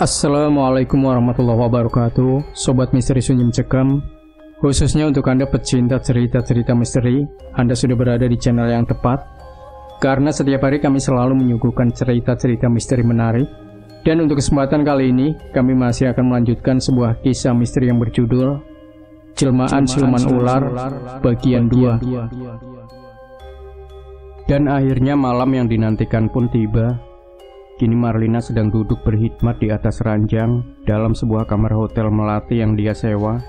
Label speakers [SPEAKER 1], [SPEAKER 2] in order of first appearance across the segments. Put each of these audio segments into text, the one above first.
[SPEAKER 1] Assalamualaikum warahmatullahi wabarakatuh, Sobat Misteri Sunyi Mencekam. Khususnya untuk Anda pecinta cerita-cerita misteri, Anda sudah berada di channel yang tepat. Karena setiap hari kami selalu menyuguhkan cerita-cerita misteri menarik. Dan untuk kesempatan kali ini, kami masih akan melanjutkan sebuah kisah misteri yang berjudul Jelmaan Siluman Ular Bagian 2. Dan akhirnya malam yang dinantikan pun tiba. Kini Marlina sedang duduk berkhidmat di atas ranjang dalam sebuah kamar hotel melati yang dia sewa.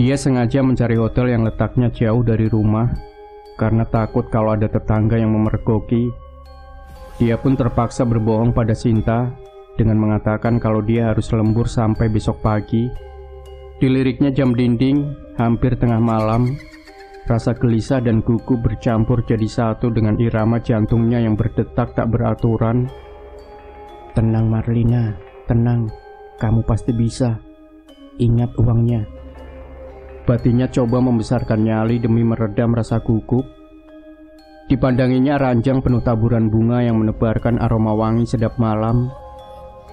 [SPEAKER 1] Dia sengaja mencari hotel yang letaknya jauh dari rumah karena takut kalau ada tetangga yang memergoki. Dia pun terpaksa berbohong pada Sinta dengan mengatakan kalau dia harus lembur sampai besok pagi. Diliriknya jam dinding, hampir tengah malam. Rasa gelisah dan gugup bercampur jadi satu dengan irama jantungnya yang berdetak tak beraturan.
[SPEAKER 2] Tenang Marlina, tenang, kamu pasti bisa. Ingat uangnya.
[SPEAKER 1] Batinnya coba membesarkan nyali demi meredam rasa gugup. Dipandanginya ranjang penuh taburan bunga yang menebarkan aroma wangi sedap malam.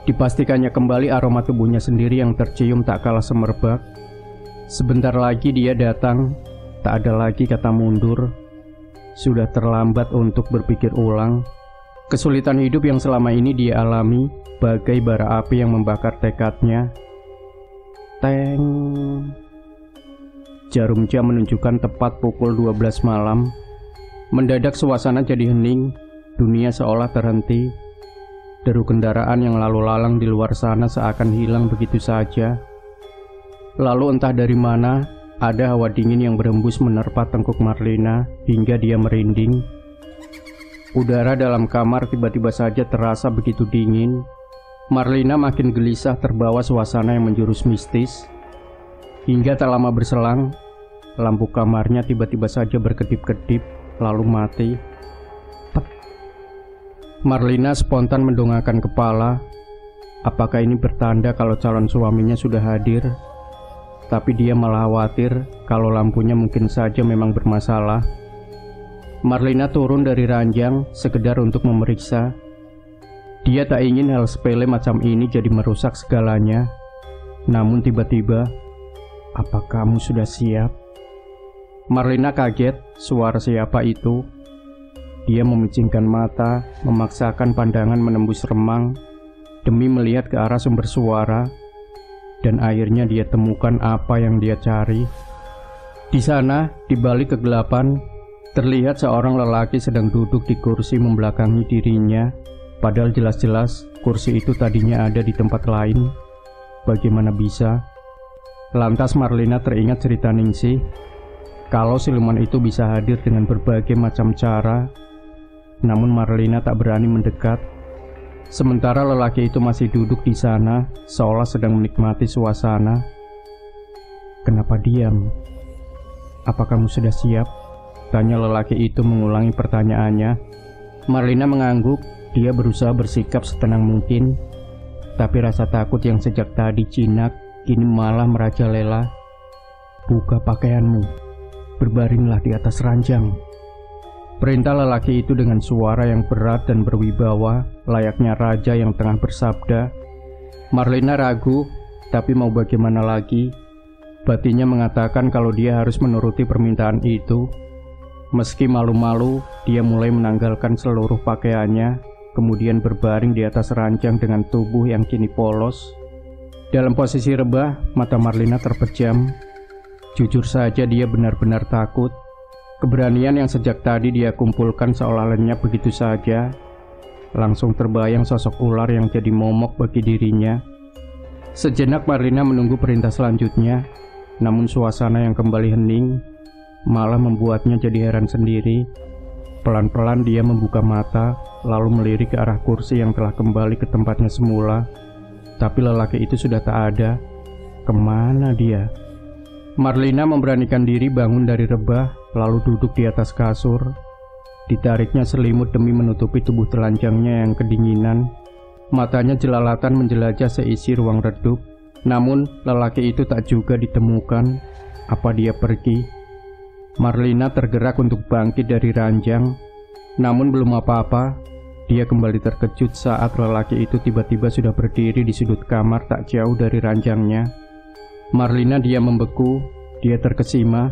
[SPEAKER 1] Dipastikannya kembali aroma tubuhnya sendiri yang tercium tak kalah semerbak. Sebentar lagi dia datang, tak ada lagi kata mundur. Sudah terlambat untuk berpikir ulang. Kesulitan hidup yang selama ini dia alami bagai bara api yang membakar tekadnya.
[SPEAKER 2] Teng.
[SPEAKER 1] Jarum jam menunjukkan tepat pukul 12 malam. Mendadak suasana jadi hening, dunia seolah terhenti. Deru kendaraan yang lalu lalang di luar sana seakan hilang begitu saja. Lalu entah dari mana, ada hawa dingin yang berembus menerpa tengkuk Marlina hingga dia merinding. Udara dalam kamar tiba-tiba saja terasa begitu dingin. Marlina makin gelisah terbawa suasana yang menjurus mistis. Hingga tak lama berselang, lampu kamarnya tiba-tiba saja berkedip-kedip lalu mati. Marlina spontan mendongakkan kepala. Apakah ini bertanda kalau calon suaminya sudah hadir? Tapi dia malah khawatir kalau lampunya mungkin saja memang bermasalah. Marlina turun dari ranjang sekedar untuk memeriksa. Dia tak ingin hal sepele macam ini jadi merusak segalanya. Namun tiba-tiba, "Apa kamu sudah siap?" Marlina kaget, suara siapa itu? Dia memicingkan mata, memaksakan pandangan menembus remang demi melihat ke arah sumber suara. Dan akhirnya dia temukan apa yang dia cari. Di sana, di balik kegelapan, terlihat seorang lelaki sedang duduk di kursi membelakangi dirinya. Padahal jelas-jelas kursi itu tadinya ada di tempat lain. Bagaimana bisa? Lantas Marlina teringat cerita Ningsih. Kalau siluman itu bisa hadir dengan berbagai macam cara. Namun Marlina tak berani mendekat. Sementara lelaki itu masih duduk di sana, seolah sedang menikmati suasana. "Kenapa diam? Apa kamu sudah siap?" tanya lelaki itu mengulangi pertanyaannya. Marlina mengangguk. Dia berusaha bersikap setenang mungkin. Tapi rasa takut yang sejak tadi jinak kini malah merajalela. "Buka pakaianmu. Berbaringlah di atas ranjang." Perintah lelaki itu dengan suara yang berat dan berwibawa, layaknya raja yang tengah bersabda. Marlina ragu, tapi mau bagaimana lagi? Batinnya mengatakan kalau dia harus menuruti permintaan itu. Meski malu-malu, dia mulai menanggalkan seluruh pakaiannya, kemudian berbaring di atas ranjang dengan tubuh yang kini polos. Dalam posisi rebah, mata Marlina terpejam. Jujur saja dia benar-benar takut. Keberanian yang sejak tadi dia kumpulkan seolah lenyap begitu saja. Langsung terbayang sosok ular yang jadi momok bagi dirinya. Sejenak Marlina menunggu perintah selanjutnya, namun suasana yang kembali hening malah membuatnya jadi heran sendiri. Pelan-pelan dia membuka mata, lalu melirik ke arah kursi yang telah kembali ke tempatnya semula. Tapi lelaki itu sudah tak ada. Kemana dia? Marlina memberanikan diri bangun dari rebah, lalu duduk di atas kasur. Ditariknya selimut demi menutupi tubuh telanjangnya yang kedinginan. Matanya jelalatan menjelajah seisi ruang redup. Namun lelaki itu tak juga ditemukan. Apa dia pergi? Marlina tergerak untuk bangkit dari ranjang. Namun belum apa-apa, Dia kembali terkejut saat lelaki itu tiba-tiba sudah berdiri di sudut kamar tak jauh dari ranjangnya. Marlina diam membeku, dia terkesima.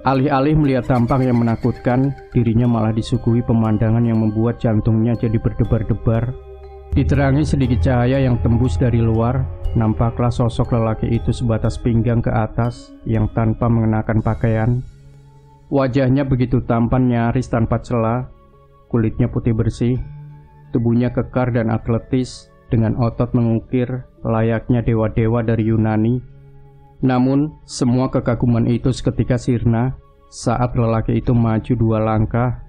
[SPEAKER 1] Alih-alih melihat tampang yang menakutkan, dirinya malah disuguhi pemandangan yang membuat jantungnya jadi berdebar-debar. Diterangi sedikit cahaya yang tembus dari luar, nampaklah sosok lelaki itu sebatas pinggang ke atas yang tanpa mengenakan pakaian. Wajahnya begitu tampan nyaris tanpa celah, kulitnya putih bersih, tubuhnya kekar dan atletis dengan otot mengukir layaknya dewa-dewa dari Yunani. Namun, semua kekaguman itu seketika sirna saat lelaki itu maju 2 langkah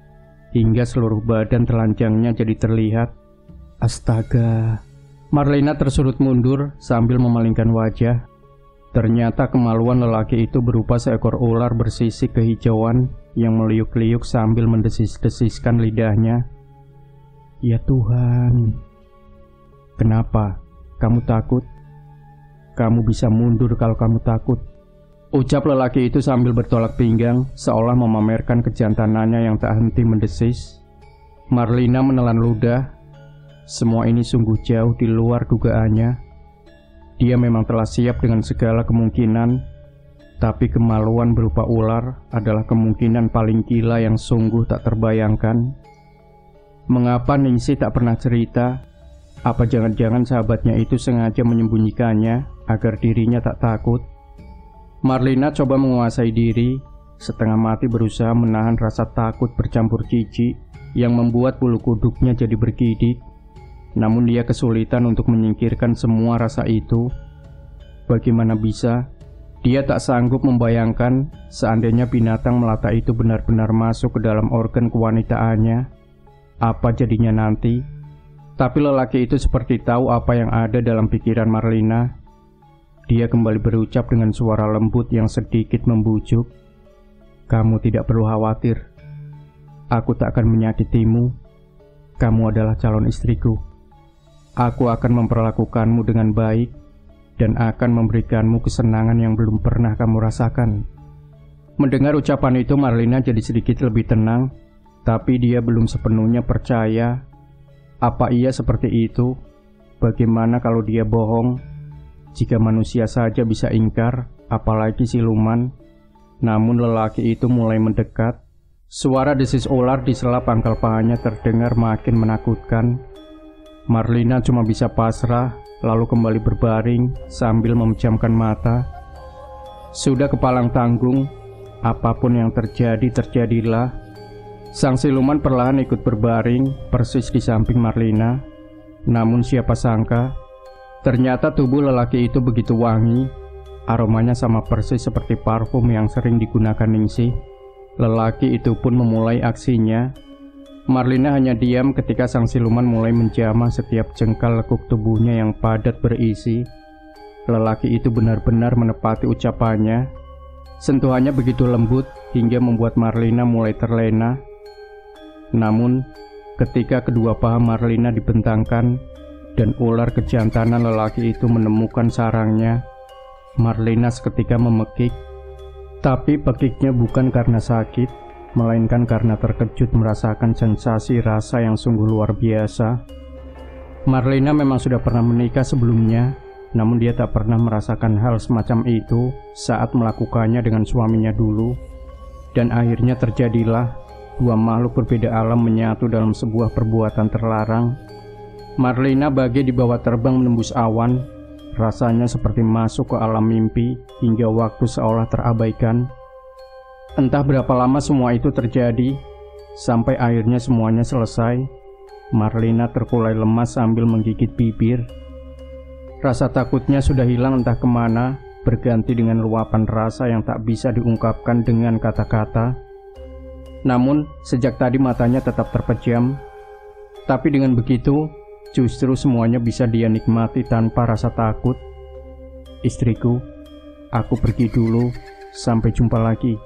[SPEAKER 1] hingga seluruh badan telanjangnya jadi terlihat. Astaga! Marlina tersurut mundur sambil memalingkan wajah. Ternyata kemaluan lelaki itu berupa seekor ular bersisik kehijauan yang meliuk-liuk sambil mendesis-desiskan lidahnya. Ya Tuhan! Kenapa? Kamu takut? Kamu bisa mundur kalau kamu takut, ucap lelaki itu sambil bertolak pinggang, seolah memamerkan kejantanannya yang tak henti mendesis. Marlina menelan ludah. Semua ini sungguh jauh di luar dugaannya. Dia memang telah siap dengan segala kemungkinan, tapi kemaluan berupa ular adalah kemungkinan paling gila yang sungguh tak terbayangkan. Mengapa Ningsih tak pernah cerita? Apa jangan-jangan sahabatnya itu sengaja menyembunyikannya agar dirinya tak takut? Marlina coba menguasai diri, setengah mati berusaha menahan rasa takut bercampur jijik yang membuat bulu kuduknya jadi bergidik. Namun dia kesulitan untuk menyingkirkan semua rasa itu. Bagaimana bisa? Dia tak sanggup membayangkan seandainya binatang melata itu benar-benar masuk ke dalam organ kewanitaannya. Apa jadinya nanti? Tapi lelaki itu seperti tahu apa yang ada dalam pikiran Marlina. Dia kembali berucap dengan suara lembut yang sedikit membujuk. Kamu tidak perlu khawatir. Aku tak akan menyakitimu. Kamu adalah calon istriku. Aku akan memperlakukanmu dengan baik dan akan memberikanmu kesenangan yang belum pernah kamu rasakan. Mendengar ucapan itu, Marlina jadi sedikit lebih tenang, tapi dia belum sepenuhnya percaya. Apa ia seperti itu? Bagaimana kalau dia bohong? Jika manusia saja bisa ingkar, apalagi siluman. Namun lelaki itu mulai mendekat. Suara desis ular di sela pangkal pahanya terdengar makin menakutkan. Marlina cuma bisa pasrah, lalu kembali berbaring sambil memejamkan mata. Sudah kepalang tanggung, apapun yang terjadi, terjadilah. Sang siluman perlahan ikut berbaring persis di samping Marlina. Namun siapa sangka, ternyata tubuh lelaki itu begitu wangi. Aromanya sama persis seperti parfum yang sering digunakan Ningsih. Lelaki itu pun memulai aksinya. Marlina hanya diam ketika sang siluman mulai menjamah setiap jengkal lekuk tubuhnya yang padat berisi. Lelaki itu benar-benar menepati ucapannya. Sentuhannya begitu lembut hingga membuat Marlina mulai terlena. Namun, ketika kedua paha Marlina dibentangkan dan ular kejantanan lelaki itu menemukan sarangnya, Marlina seketika memekik. Tapi pekiknya bukan karena sakit, melainkan karena terkejut merasakan sensasi rasa yang sungguh luar biasa. Marlina memang sudah pernah menikah sebelumnya, namun dia tak pernah merasakan hal semacam itu saat melakukannya dengan suaminya dulu. Dan akhirnya terjadilah. Dua makhluk berbeda alam menyatu dalam sebuah perbuatan terlarang. Marlina bagai dibawa terbang menembus awan. Rasanya seperti masuk ke alam mimpi hingga waktu seolah terabaikan. Entah berapa lama semua itu terjadi, sampai akhirnya semuanya selesai. Marlina terkulai lemas sambil menggigit bibir. Rasa takutnya sudah hilang entah kemana, berganti dengan luapan rasa yang tak bisa diungkapkan dengan kata-kata. Namun, sejak tadi matanya tetap terpejam. Tapi dengan begitu, justru semuanya bisa dia nikmati tanpa rasa takut. Istriku, aku pergi dulu, sampai jumpa lagi.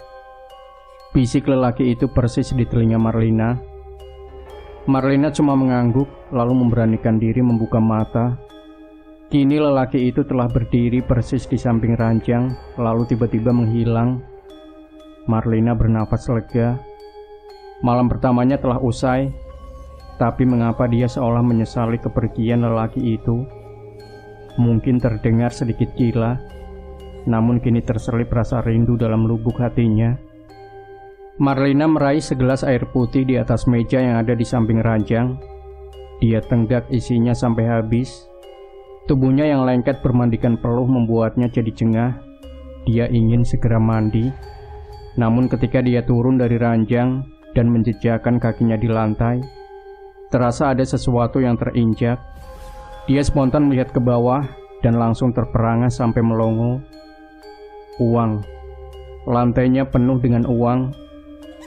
[SPEAKER 1] Bisik lelaki itu persis di telinga Marlina. Marlina cuma mengangguk, lalu memberanikan diri membuka mata. Kini lelaki itu telah berdiri persis di samping ranjang, lalu tiba-tiba menghilang. Marlina bernafas lega. Malam pertamanya telah usai. Tapi mengapa dia seolah menyesali kepergian lelaki itu? Mungkin terdengar sedikit gila, namun kini terselip rasa rindu dalam lubuk hatinya. Marlina meraih segelas air putih di atas meja yang ada di samping ranjang. Dia tenggak isinya sampai habis. Tubuhnya yang lengket bermandikan peluh membuatnya jadi jengah. Dia ingin segera mandi. Namun ketika dia turun dari ranjang dan menjejakkan kakinya di lantai, terasa ada sesuatu yang terinjak. Dia spontan melihat ke bawah dan langsung terperangah sampai melongo. Uang. Lantainya penuh dengan uang,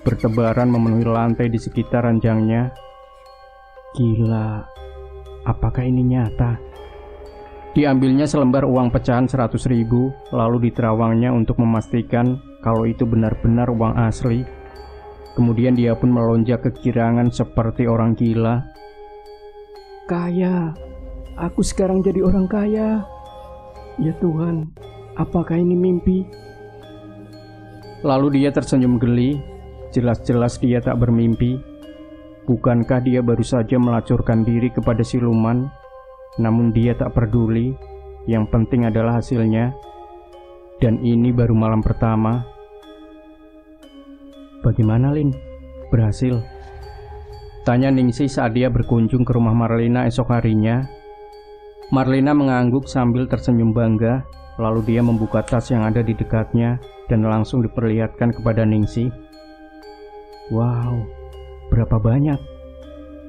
[SPEAKER 1] bertebaran memenuhi lantai di sekitar ranjangnya. Gila, apakah ini nyata? Diambilnya selembar uang pecahan 100.000, lalu diterawangnya untuk memastikan kalau itu benar-benar uang asli. Kemudian dia pun melonjak kegirangan seperti orang gila. Kaya, aku sekarang jadi orang kaya. Ya Tuhan, apakah ini mimpi? Lalu dia tersenyum geli. Jelas-jelas dia tak bermimpi. Bukankah dia baru saja melacurkan diri kepada siluman? Namun dia tak peduli. Yang penting adalah hasilnya. Dan ini baru malam pertama. Bagaimana, Lin? Berhasil? Tanya Ningsih saat dia berkunjung ke rumah Marlina esok harinya. Marlina mengangguk sambil tersenyum bangga. Lalu dia membuka tas yang ada di dekatnya dan langsung diperlihatkan kepada Ningsih. Wow, berapa banyak?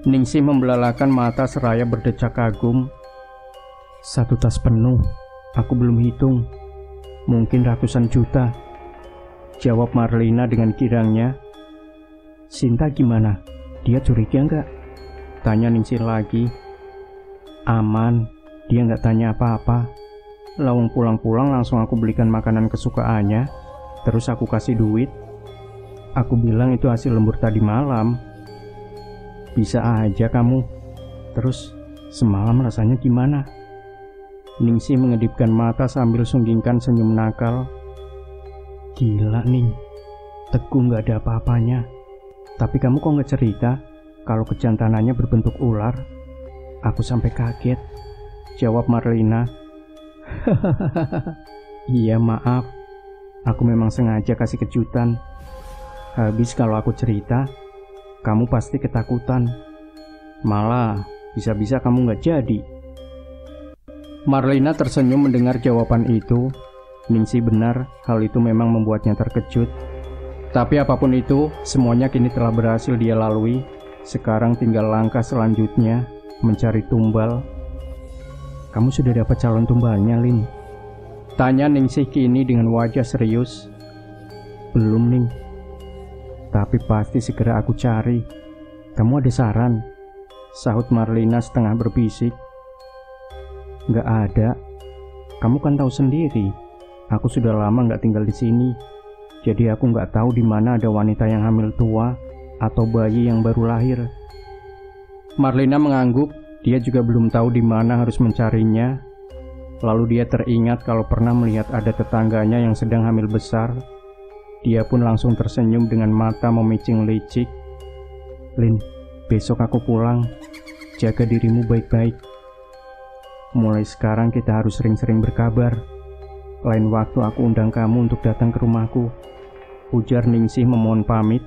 [SPEAKER 1] Ningsih membelalakan mata seraya berdecak kagum. 1 tas penuh, aku belum hitung. Mungkin ratusan juta, jawab Marlina dengan girangnya. Sinta gimana? Dia curiga nggak? Tanya Ningsih lagi. Aman, dia nggak tanya apa-apa. Lawang pulang-pulang langsung aku belikan makanan kesukaannya, terus aku kasih duit. Aku bilang itu hasil lembur tadi malam. Bisa aja kamu. Terus semalam rasanya gimana? Ningsih mengedipkan mata sambil sunggingkan senyum nakal. Gila Ning, Teguh nggak ada apa-apanya. Tapi kamu kok nggak cerita kalau kejantanannya berbentuk ular? Aku sampai kaget, jawab Marlina. Iya maaf, aku memang sengaja kasih kejutan. Habis kalau aku cerita, kamu pasti ketakutan. Malah bisa-bisa kamu nggak jadi. Marlina tersenyum mendengar jawaban itu. Ningsih benar, hal itu memang membuatnya terkejut. Tapi apapun itu, semuanya kini telah berhasil dia lalui. Sekarang tinggal langkah selanjutnya, mencari tumbal. Kamu sudah dapat calon tumbalnya, Lin? Tanya Ningsih kini dengan wajah serius. Belum, Ning. Tapi pasti segera aku cari. Kamu ada saran? Sahut Marlina setengah berbisik. Nggak ada. Kamu kan tahu sendiri, aku sudah lama nggak tinggal di sini. Jadi aku nggak tahu di mana ada wanita yang hamil tua atau bayi yang baru lahir. Marlina mengangguk. Dia juga belum tahu di mana harus mencarinya. Lalu dia teringat kalau pernah melihat ada tetangganya yang sedang hamil besar. Dia pun langsung tersenyum dengan mata memicing licik. Lin, besok aku pulang. Jaga dirimu baik-baik. Mulai sekarang kita harus sering-sering berkabar. Lain waktu aku undang kamu untuk datang ke rumahku, ujar Ningsih memohon pamit.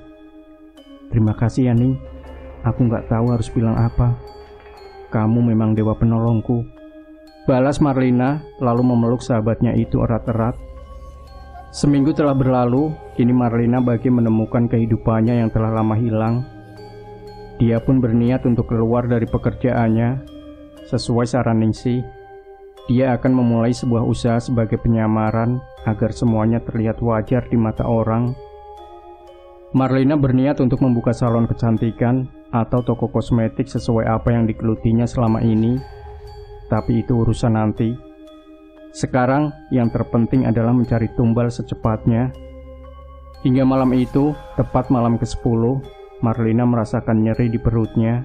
[SPEAKER 1] Terima kasih ya Ning. Aku nggak tahu harus bilang apa. Kamu memang dewa penolongku, balas Marlina lalu memeluk sahabatnya itu erat-erat. Seminggu telah berlalu, kini Marlina bagi menemukan kehidupannya yang telah lama hilang. Dia pun berniat untuk keluar dari pekerjaannya. Sesuai saran Ningsih, dia akan memulai sebuah usaha sebagai penyamaran agar semuanya terlihat wajar di mata orang. Marlina berniat untuk membuka salon kecantikan atau toko kosmetik sesuai apa yang digelutinya selama ini. Tapi itu urusan nanti. Sekarang yang terpenting adalah mencari tumbal secepatnya. Hingga malam itu, tepat malam ke-10, Marlina merasakan nyeri di perutnya.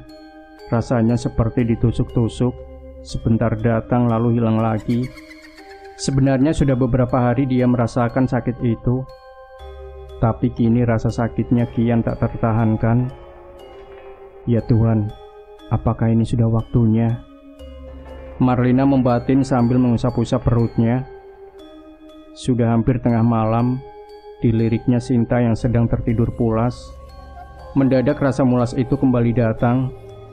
[SPEAKER 1] Rasanya seperti ditusuk-tusuk. Sebentar datang lalu hilang lagi. Sebenarnya sudah beberapa hari dia merasakan sakit itu. Tapi kini rasa sakitnya kian tak tertahankan. Ya Tuhan, apakah ini sudah waktunya? Marlina membatin sambil mengusap-usap perutnya. Sudah hampir tengah malam, diliriknya Sinta yang sedang tertidur pulas. Mendadak rasa mulas itu kembali datang,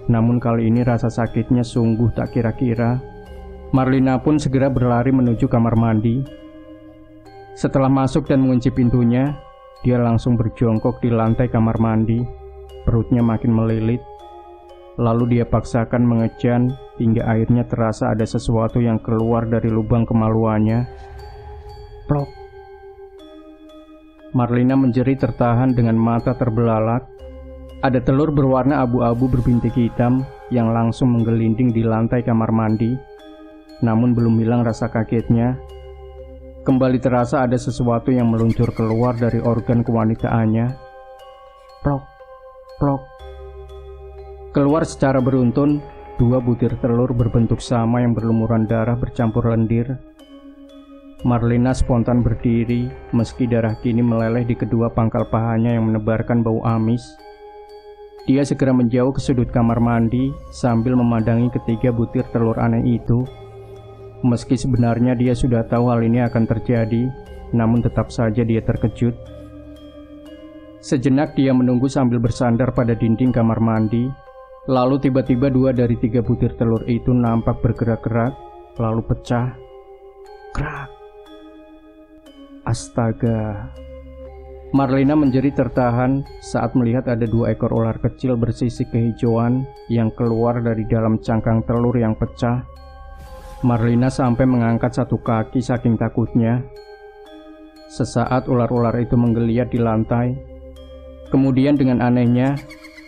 [SPEAKER 1] namun kali ini rasa sakitnya sungguh tak kira-kira. Marlina pun segera berlari menuju kamar mandi. Setelah masuk dan mengunci pintunya, dia langsung berjongkok di lantai kamar mandi. Perutnya makin melilit. Lalu dia paksakan mengejan hingga akhirnya terasa ada sesuatu yang keluar dari lubang kemaluannya. Plok. Marlina menjerit tertahan dengan mata terbelalak. Ada telur berwarna abu-abu berbintik hitam yang langsung menggelinding di lantai kamar mandi. Namun belum hilang rasa kagetnya. Kembali terasa ada sesuatu yang meluncur keluar dari organ kewanitaannya. Plok, plok. Keluar secara beruntun, 2 butir telur berbentuk sama yang berlumuran darah bercampur lendir. Marlina spontan berdiri, meski darah kini meleleh di kedua pangkal pahanya yang menebarkan bau amis. Dia segera menjauh ke sudut kamar mandi sambil memandangi ketiga butir telur aneh itu. Meski sebenarnya dia sudah tahu hal ini akan terjadi, namun tetap saja dia terkejut. Sejenak dia menunggu sambil bersandar pada dinding kamar mandi. Lalu tiba-tiba 2 dari 3 butir telur itu nampak bergerak-gerak, lalu pecah. Krak! Astaga! Marlina menjerit tertahan saat melihat ada 2 ekor ular kecil bersisik kehijauan yang keluar dari dalam cangkang telur yang pecah. Marlina sampai mengangkat 1 kaki saking takutnya. Sesaat ular-ular itu menggeliat di lantai. Kemudian dengan anehnya,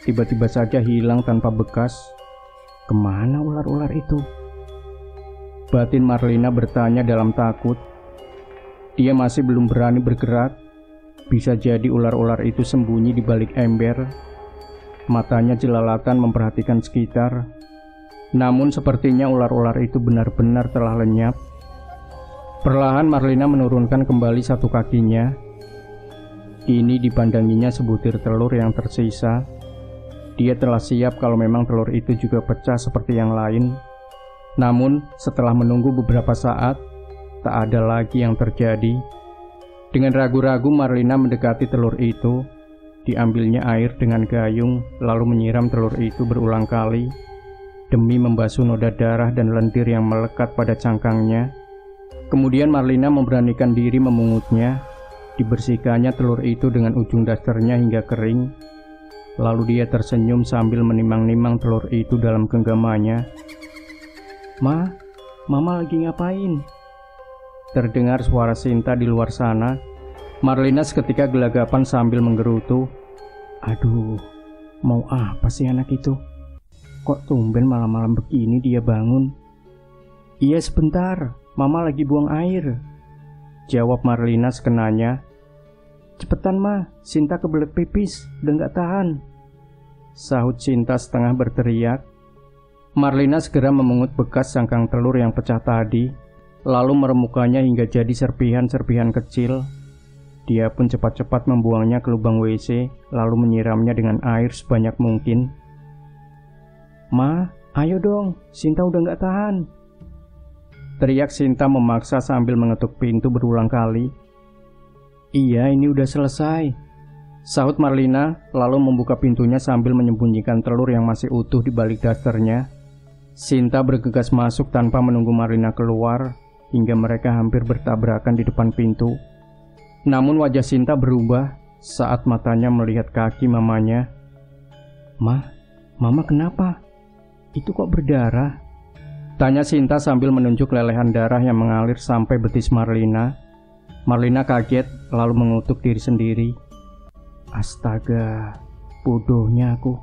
[SPEAKER 1] tiba-tiba saja hilang tanpa bekas. Kemana ular-ular itu? Batin Marlina bertanya dalam takut. Dia masih belum berani bergerak. Bisa jadi ular-ular itu sembunyi di balik ember. Matanya jelalatan memperhatikan sekitar. Namun sepertinya ular-ular itu benar-benar telah lenyap. Perlahan Marlina menurunkan kembali 1 kakinya. Kini dipandanginya sebutir telur yang tersisa. Dia telah siap kalau memang telur itu juga pecah seperti yang lain. Namun setelah menunggu beberapa saat, tak ada lagi yang terjadi. Dengan ragu-ragu Marlina mendekati telur itu. Diambilnya air dengan gayung, lalu menyiram telur itu berulang kali demi membasuh noda darah dan lendir yang melekat pada cangkangnya. Kemudian Marlina memberanikan diri memungutnya. Dibersihkannya telur itu dengan ujung dasternya hingga kering. Lalu dia tersenyum sambil menimang-nimang telur itu dalam genggamannya. Ma, Mama lagi ngapain? Terdengar suara Sinta di luar sana. Marlina seketika gelagapan sambil menggerutu. Aduh, mau apa sih anak itu? Kok tumben malam-malam begini dia bangun? Iya sebentar, Mama lagi buang air, jawab Marlina sekenanya. Cepetan Ma, Sinta kebelet pipis, udah gak tahan, sahut Sinta setengah berteriak. Marlina segera memungut bekas cangkang telur yang pecah tadi, lalu meremukkannya hingga jadi serpihan-serpihan kecil. Dia pun cepat-cepat membuangnya ke lubang WC, lalu menyiramnya dengan air sebanyak mungkin. Ma, ayo dong, Sinta udah gak tahan, teriak Sinta memaksa sambil mengetuk pintu berulang kali. Iya, ini udah selesai, sahut Marlina, lalu membuka pintunya sambil menyembunyikan telur yang masih utuh di balik dasternya. Sinta bergegas masuk tanpa menunggu Marlina keluar, hingga mereka hampir bertabrakan di depan pintu. Namun wajah Sinta berubah saat matanya melihat kaki mamanya. Mama kenapa? Itu kok berdarah? Tanya Sinta sambil menunjuk lelehan darah yang mengalir sampai betis Marlina. Marlina kaget lalu mengutuk diri sendiri. Astaga, bodohnya aku.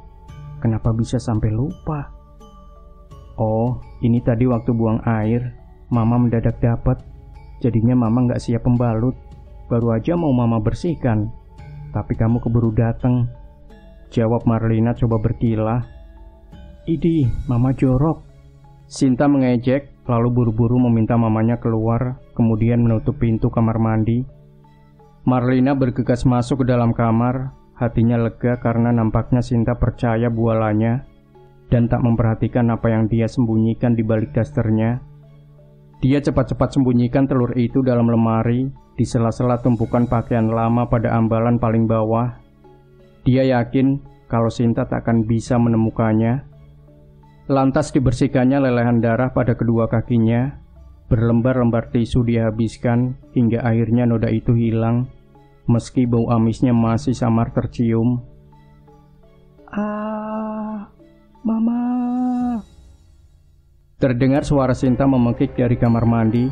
[SPEAKER 1] Kenapa bisa sampai lupa? Oh, ini tadi waktu buang air, Mama mendadak dapat. Jadinya Mama gak siap pembalut. Baru aja mau Mama bersihkan, tapi kamu keburu datang, jawab Marlina coba berkilah. Idih, Mama jorok. Sinta mengejek, lalu buru-buru meminta mamanya keluar, kemudian menutup pintu kamar mandi. Marlina bergegas masuk ke dalam kamar, hatinya lega karena nampaknya Sinta percaya bualannya. dan tak memperhatikan apa yang dia sembunyikan di balik dasternya. Dia cepat-cepat sembunyikan telur itu dalam lemari, di sela-sela tumpukan pakaian lama pada ambalan paling bawah. Dia yakin kalau Sinta tak akan bisa menemukannya. Lantas dibersihkannya lelehan darah pada kedua kakinya. Berlembar-lembar tisu dihabiskan hingga akhirnya noda itu hilang, meski bau amisnya masih samar tercium.
[SPEAKER 2] Mama.
[SPEAKER 1] Terdengar suara Sinta memekik dari kamar mandi.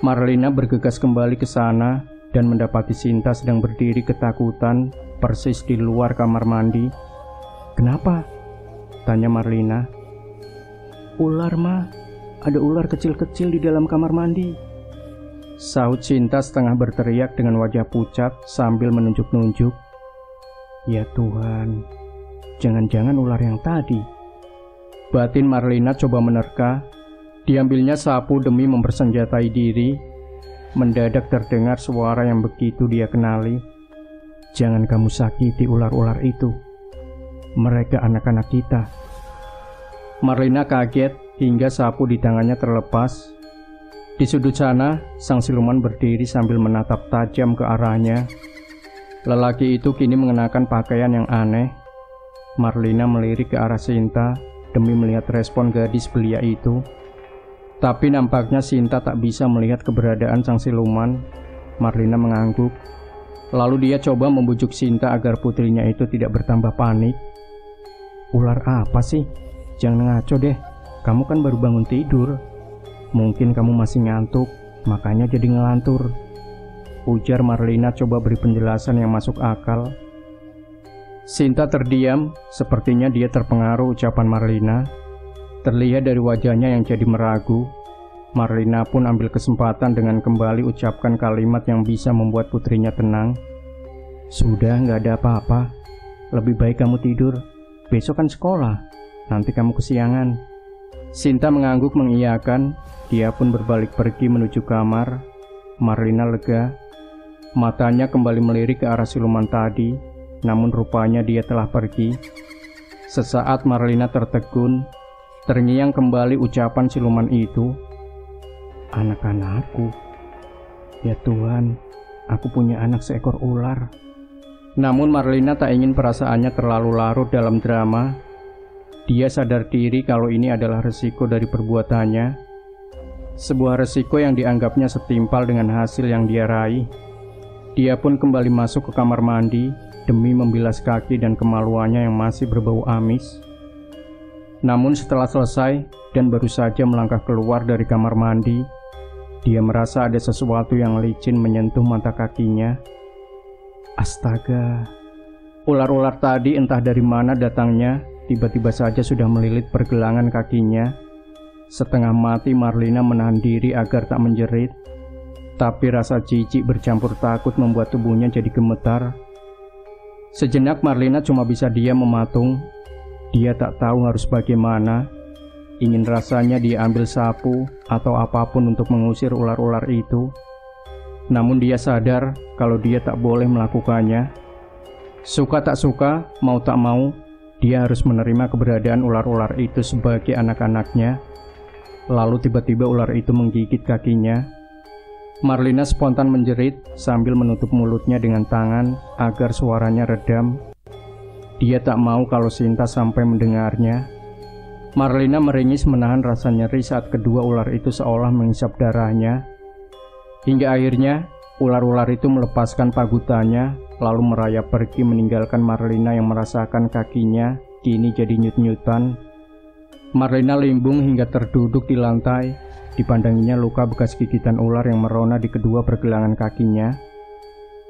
[SPEAKER 1] Marlina bergegas kembali ke sana dan mendapati Sinta sedang berdiri ketakutan persis di luar kamar mandi.
[SPEAKER 2] Kenapa?
[SPEAKER 1] Tanya Marlina.
[SPEAKER 2] Ular, Ma. Ada ular kecil-kecil di dalam kamar mandi.
[SPEAKER 1] Sahut Sinta setengah berteriak dengan wajah pucat sambil menunjuk-nunjuk.
[SPEAKER 2] Ya Tuhan, jangan-jangan ular yang tadi.
[SPEAKER 1] Batin Marlina coba menerka. Diambilnya sapu demi mempersenjatai diri. Mendadak terdengar suara yang begitu dia kenali.
[SPEAKER 2] Jangan kamu sakiti ular-ular itu. Mereka anak-anak kita.
[SPEAKER 1] Marlina kaget hingga sapu di tangannya terlepas. Di sudut sana, sang siluman berdiri sambil menatap tajam ke arahnya. Lelaki itu kini mengenakan pakaian yang aneh. Marlina melirik ke arah Sinta demi melihat respon gadis belia itu. Tapi nampaknya Sinta tak bisa melihat keberadaan sang siluman. Marlina mengangguk. Lalu dia coba membujuk Sinta agar putrinya itu tidak bertambah panik.
[SPEAKER 2] Ular apa sih? Jangan ngaco deh. Kamu kan baru bangun tidur. Mungkin kamu masih ngantuk, makanya jadi ngelantur.
[SPEAKER 1] Ujar Marlina coba beri penjelasan yang masuk akal. Sinta terdiam, sepertinya dia terpengaruh ucapan Marlina. Terlihat dari wajahnya yang jadi meragu. Marlina pun ambil kesempatan dengan kembali ucapkan kalimat yang bisa membuat putrinya tenang.
[SPEAKER 2] Sudah, gak ada apa-apa. Lebih baik kamu tidur. Besok kan sekolah. Nanti kamu kesiangan.
[SPEAKER 1] Sinta mengangguk mengiyakan. Dia pun berbalik pergi menuju kamar. Marlina lega. Matanya kembali melirik ke arah siluman tadi. Namun rupanya dia telah pergi. Sesaat Marlina tertegun. Terngiang kembali ucapan siluman itu.
[SPEAKER 2] Anak-anakku. Ya Tuhan, aku punya anak seekor ular.
[SPEAKER 1] Namun Marlina tak ingin perasaannya terlalu larut dalam drama. Dia sadar diri kalau ini adalah resiko dari perbuatannya. Sebuah resiko yang dianggapnya setimpal dengan hasil yang dia raih. Dia pun kembali masuk ke kamar mandi demi membilas kaki dan kemaluannya yang masih berbau amis. Namun setelah selesai dan baru saja melangkah keluar dari kamar mandi, dia merasa ada sesuatu yang licin menyentuh mata kakinya.
[SPEAKER 2] Astaga,
[SPEAKER 1] ular-ular tadi entah dari mana datangnya, tiba-tiba saja sudah melilit pergelangan kakinya. Setengah mati Marlina menahan diri agar tak menjerit. Tapi rasa jijik bercampur takut membuat tubuhnya jadi gemetar. Sejenak Marlina cuma bisa diam mematung. Dia tak tahu harus bagaimana. Ingin rasanya dia ambil sapu atau apapun untuk mengusir ular-ular itu. Namun dia sadar kalau dia tak boleh melakukannya. Suka tak suka, mau tak mau, dia harus menerima keberadaan ular-ular itu sebagai anak-anaknya. Lalu tiba-tiba ular itu menggigit kakinya. Marlina spontan menjerit sambil menutup mulutnya dengan tangan agar suaranya redam. Dia tak mau kalau Sinta sampai mendengarnya. Marlina meringis menahan rasa nyeri saat kedua ular itu seolah menghisap darahnya. Hingga akhirnya ular-ular itu melepaskan pagutannya lalu merayap pergi meninggalkan Marlina yang merasakan kakinya kini jadi nyut-nyutan. Marlina limbung hingga terduduk di lantai. Dipandanginya luka bekas gigitan ular yang merona di kedua pergelangan kakinya.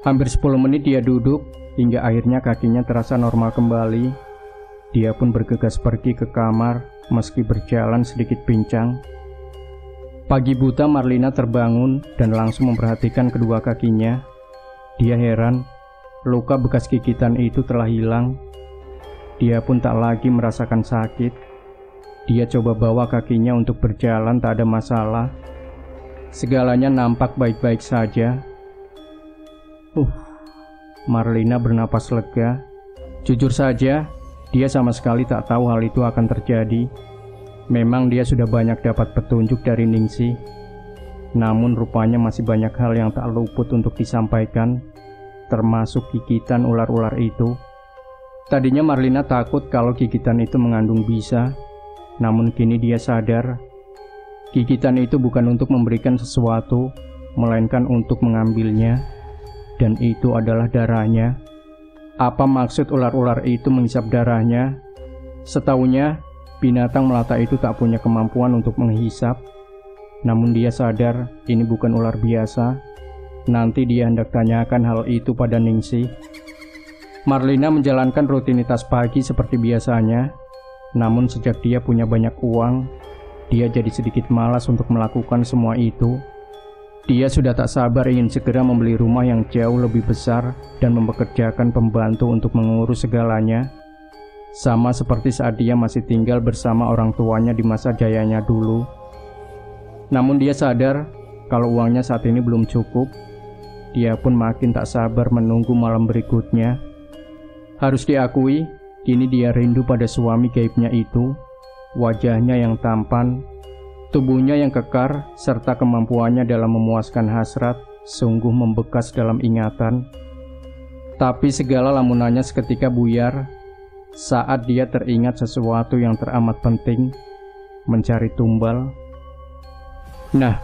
[SPEAKER 1] Hampir 10 menit dia duduk hingga akhirnya kakinya terasa normal kembali. Dia pun bergegas pergi ke kamar meski berjalan sedikit pincang. Pagi buta Marlina terbangun dan langsung memperhatikan kedua kakinya. Dia heran, luka bekas gigitan itu telah hilang. Dia pun tak lagi merasakan sakit. Dia coba bawa kakinya untuk berjalan, tak ada masalah. Segalanya nampak baik-baik saja. Marlina bernapas lega. Jujur saja, Dia sama sekali tak tahu hal itu akan terjadi. Memang dia sudah banyak dapat petunjuk dari Ningsih, namun rupanya masih banyak hal yang tak luput untuk disampaikan, termasuk gigitan ular-ular itu. Tadinya Marlina takut kalau gigitan itu mengandung bisa, namun kini dia sadar, gigitan itu bukan untuk memberikan sesuatu, melainkan untuk mengambilnya, dan itu adalah darahnya. Apa maksud ular-ular itu menghisap darahnya? Setahunya, binatang melata itu tak punya kemampuan untuk menghisap. Namun dia sadar ini bukan ular biasa. Nanti dia hendak tanyakan hal itu pada Ningsih. Marlina menjalankan rutinitas pagi seperti biasanya. Namun sejak dia punya banyak uang, dia jadi sedikit malas untuk melakukan semua itu. Dia sudah tak sabar ingin segera membeli rumah yang jauh lebih besar dan mempekerjakan pembantu untuk mengurus segalanya. Sama seperti saat dia masih tinggal bersama orang tuanya di masa jayanya dulu. Namun dia sadar kalau uangnya saat ini belum cukup. Dia pun makin tak sabar menunggu malam berikutnya. Harus diakui, kini dia rindu pada suami gaibnya itu. Wajahnya yang tampan, tubuhnya yang kekar, serta kemampuannya dalam memuaskan hasrat sungguh membekas dalam ingatan. Tapi segala lamunannya seketika buyar saat dia teringat sesuatu yang teramat penting, mencari tumbal. Nah,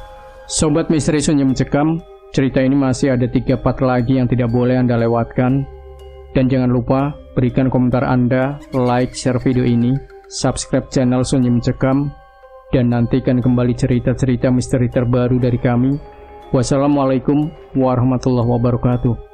[SPEAKER 1] Sobat Misteri Sunyi Mencekam, cerita ini masih ada 3 part lagi yang tidak boleh Anda lewatkan. Dan jangan lupa berikan komentar Anda, like, share video ini, subscribe channel Sunyi Mencekam, dan nantikan kembali cerita-cerita misteri terbaru dari kami. Wassalamualaikum warahmatullahi wabarakatuh.